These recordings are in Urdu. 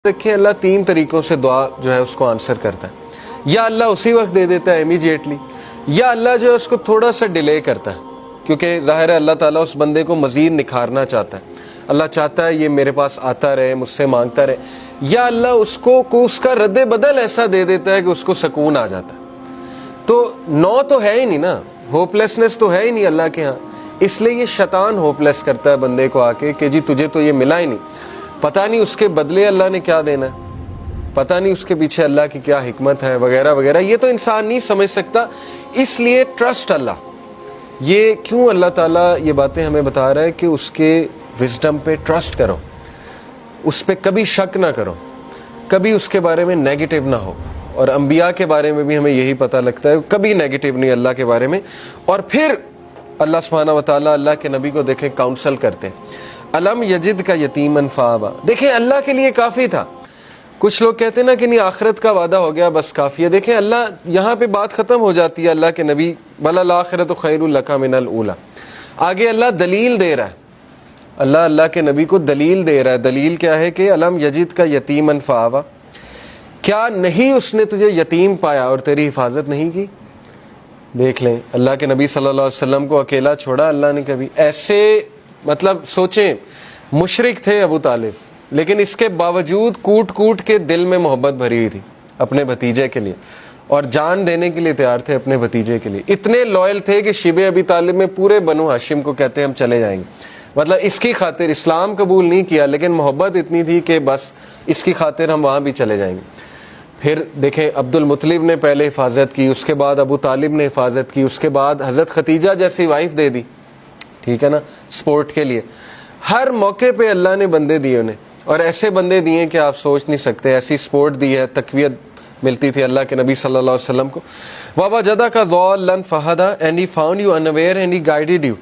دیکھیں اللہ تین طریقوں سے دعا جو ہے اس کو آنسر کرتا ہے. یا اللہ اسی وقت دے دیتا ہے امیجیٹلی، یا اللہ جو ہے اس کو تھوڑا سا ڈیلے کرتا ہے، کیونکہ ظاہر ہے اللہ تعالیٰ اس بندے کو مزید نکھارنا چاہتا ہے. اللہ چاہتا ہے یہ میرے پاس آتا رہے، مجھ سے مانگتا رہے. یا اللہ اس کو اس کا رد بدل ایسا دے دیتا ہے کہ اس کو سکون آ جاتا ہے. تو نو تو ہے ہی نہیں نا، ہوپ لیسنس تو ہے ہی نہیں اللہ کے ہاں. اس لیے یہ شیطان ہوپ لیس کرتا ہے بندے کو آ کے کہ جی تجھے تو یہ ملا ہی نہیں، پتہ نہیں اس کے بدلے اللہ نے کیا دینا ہے، پتہ نہیں اس کے پیچھے اللہ کی کیا حکمت ہے وغیرہ وغیرہ. یہ تو انسان نہیں سمجھ سکتا. اس لیے ٹرسٹ اللہ. یہ کیوں اللہ تعالیٰ یہ باتیں ہمیں بتا رہا ہے کہ اس کے وزڈم پہ ٹرسٹ کرو، اس پہ کبھی شک نہ کرو، کبھی اس کے بارے میں نیگیٹو نہ ہو. اور انبیاء کے بارے میں بھی ہمیں یہی پتہ لگتا ہے، کبھی نیگیٹو نہیں اللہ کے بارے میں. اور پھر اللہ سبحانہ و تعالیٰ اللہ کے نبی کو دیکھیں کاؤنسل کرتے ہیں. علم یجد کا یتیمن فآوا. دیکھیں اللہ کے لیے کافی تھا. کچھ لوگ کہتے ہیں نا کہ نہیں آخرت کا وعدہ ہو گیا بس کافی ہے. دیکھیں اللہ یہاں پہ بات ختم ہو جاتی ہے. اللہ کے نبی وَلَلْآخِرَةُ خَيْرٌ لَكَ مِنَ الْأُولَىٰ. آگے اللہ دلیل دے رہا ہے. اللہ کے نبی کو دلیل دے رہا ہے. دلیل کیا ہے کہ علم یجد کا یتیمن فآوا. کیا نہیں اس نے تجھے یتیم پایا اور تیری حفاظت نہیں کی؟ دیکھ لیں اللہ کے نبی صلی اللہ علیہ وسلم کو اکیلا چھوڑا اللہ نے کبھی؟ ایسے مطلب سوچیں، مشرک تھے ابو طالب، لیکن اس کے باوجود کوٹ کوٹ کے دل میں محبت بھری ہوئی تھی اپنے بھتیجے کے لیے، اور جان دینے کے لیے تیار تھے اپنے بھتیجے کے لیے. اتنے لوئل تھے کہ شیبہ ابی طالب میں پورے بنو ہاشم کو کہتے ہیں ہم چلے جائیں گے. مطلب اس کی خاطر اسلام قبول نہیں کیا، لیکن محبت اتنی تھی کہ بس اس کی خاطر ہم وہاں بھی چلے جائیں گے. پھر دیکھیں عبد المطلب نے پہلے حفاظت کی، اس کے بعد ابو طالب نے حفاظت کی، اس کے بعد حضرت ختیجہ جیسی وائف دے دی، ٹھیک ہے نا، سپورٹ کے لیے. ہر موقع پہ اللہ نے بندے دیے انہیں، اور ایسے بندے دیے کہ آپ سوچ نہیں سکتے. ایسی سپورٹ دی ہے، تقویت ملتی تھی اللہ کے نبی صلی اللہ علیہ وسلم کو. وَوَجَدَكَ ضَالًّا فَهَدَىٰ and he found you unaware and he guided you.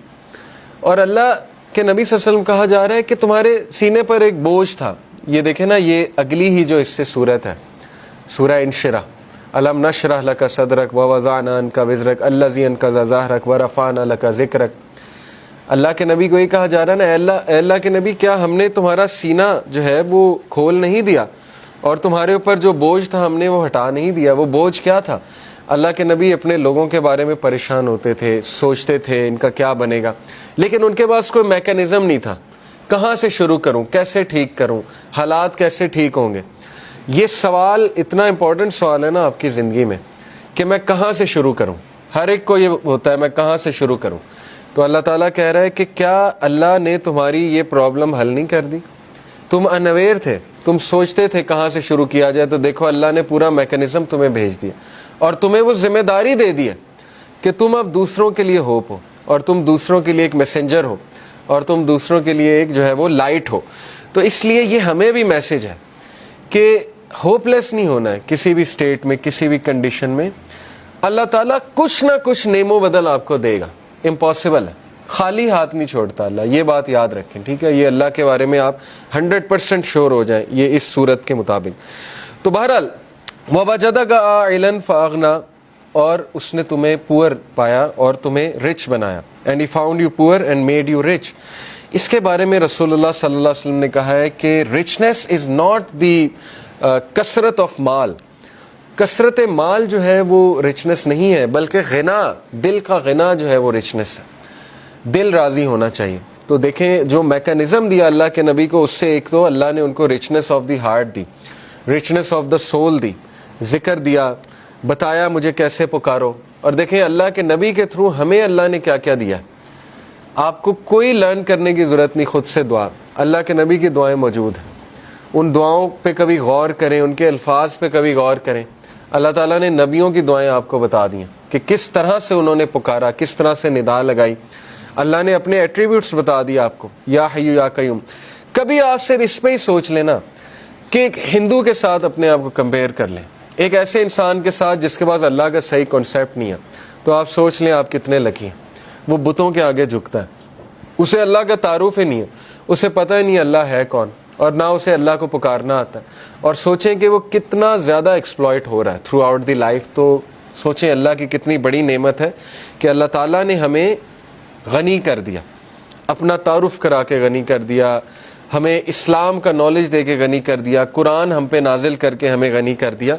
اور اللہ کے نبی صلی اللہ علیہ وسلم کہا جا رہا ہے کہ تمہارے سینے پر ایک بوجھ تھا. یہ دیکھیں نا، یہ اگلی ہی جو اس سے صورت ہے، سورہ انشرح. الم نشرح لک صدرک ووضعنا عنک وزرک الذی انقض ظہرک ورفعنا لک ذکرک. اللہ کے نبی کو یہ کہا جا رہا ہے نا، اے اللہ کے نبی کیا ہم نے تمہارا سینہ جو ہے وہ کھول نہیں دیا، اور تمہارے اوپر جو بوجھ تھا ہم نے وہ ہٹا نہیں دیا؟ وہ بوجھ کیا تھا؟ اللہ کے نبی اپنے لوگوں کے بارے میں پریشان ہوتے تھے، سوچتے تھے ان کا کیا بنے گا، لیکن ان کے پاس کوئی میکینزم نہیں تھا. کہاں سے شروع کروں، کیسے ٹھیک کروں، حالات کیسے ٹھیک ہوں گے؟ یہ سوال اتنا امپورٹنٹ سوال ہے نا آپ کی زندگی میں کہ میں کہاں سے شروع کروں. ہر ایک کو یہ ہوتا ہے میں کہاں سے شروع کروں. تو اللہ تعالیٰ کہہ رہا ہے کہ کیا اللہ نے تمہاری یہ پرابلم حل نہیں کر دی؟ تم انویئر تھے، تم سوچتے تھے کہاں سے شروع کیا جائے، تو دیکھو اللہ نے پورا میکینزم تمہیں بھیج دیا، اور تمہیں وہ ذمہ داری دے دی ہے کہ تم اب دوسروں کے لیے ہوپ ہو، اور تم دوسروں کے لیے ایک میسنجر ہو، اور تم دوسروں کے لیے ایک جو ہے وہ لائٹ ہو. تو اس لیے یہ ہمیں بھی میسج ہے کہ ہوپ لیس نہیں ہونا ہے کسی بھی سٹیٹ میں، کسی بھی کنڈیشن میں. اللہ تعالیٰ کچھ نہ کچھ نعم و بدل آپ کو دے گا. امپاسبل ہے، خالی ہاتھ نہیں چھوڑتا اللہ، یہ بات یاد رکھیں، ٹھیک ہے؟ یہ اللہ کے بارے میں آپ 100% شور ہو جائیں یہ اس صورت کے مطابق. تو بہرحال وَوَجَدَكَ عَائِلًا فَأَغْنَىٰ، اور اس نے تمہیں پور پایا اور تمہیں رچ بنایا. And he found you poor and made you rich. اس کے بارے میں رسول اللہ صلی اللہ علیہ وسلم نے کہا ہے کہ richness is not the کثرت آف مال. کثرت مال جو ہے وہ رچنس نہیں ہے، بلکہ غنا، دل کا غنا جو ہے وہ رچنس ہے. دل راضی ہونا چاہیے. تو دیکھیں جو میکانزم دیا اللہ کے نبی کو، اس سے ایک تو اللہ نے ان کو رچنس آف دی ہارٹ دی، رچنس آف دا سول دی، ذکر دیا، بتایا مجھے کیسے پکارو. اور دیکھیں اللہ کے نبی کے تھرو ہمیں اللہ نے کیا کیا دیا. آپ کو کوئی لرن کرنے کی ضرورت نہیں، خود سے دعا. اللہ کے نبی کی دعائیں موجود ہیں، ان دعاؤں پہ کبھی غور کریں، ان کے الفاظ پہ کبھی غور کریں. اللہ تعالیٰ نے نبیوں کی دعائیں آپ کو بتا دی ہیں کہ کس طرح سے انہوں نے پکارا، کس طرح سے ندا لگائی. اللہ نے اپنے ایٹریبیوٹس بتا دیا آپ کو، یا حیو یا قیوم. کبھی آپ صرف اس پہ ہی سوچ لینا کہ ایک ہندو کے ساتھ اپنے آپ کو کمپیئر کر لیں، ایک ایسے انسان کے ساتھ جس کے پاس اللہ کا صحیح کانسیپٹ نہیں ہے، تو آپ سوچ لیں آپ کتنے لکی ہیں. وہ بتوں کے آگے جھکتا ہے، اسے اللہ کا تعارف ہی نہیں ہے، اسے پتہ ہی نہیں اللہ ہے کون، اور نہ اسے اللہ کو پکارنا آتا ہے. اور سوچیں کہ وہ کتنا زیادہ ایکسپلائٹ ہو رہا ہے تھرو آؤٹ دی لائف. تو سوچیں اللہ کی کتنی بڑی نعمت ہے کہ اللہ تعالیٰ نے ہمیں غنی کر دیا، اپنا تعارف کرا کے غنی کر دیا، ہمیں اسلام کا نالج دے کے غنی کر دیا, قرآن ہم پہ نازل کر کے ہمیں غنی کر دیا.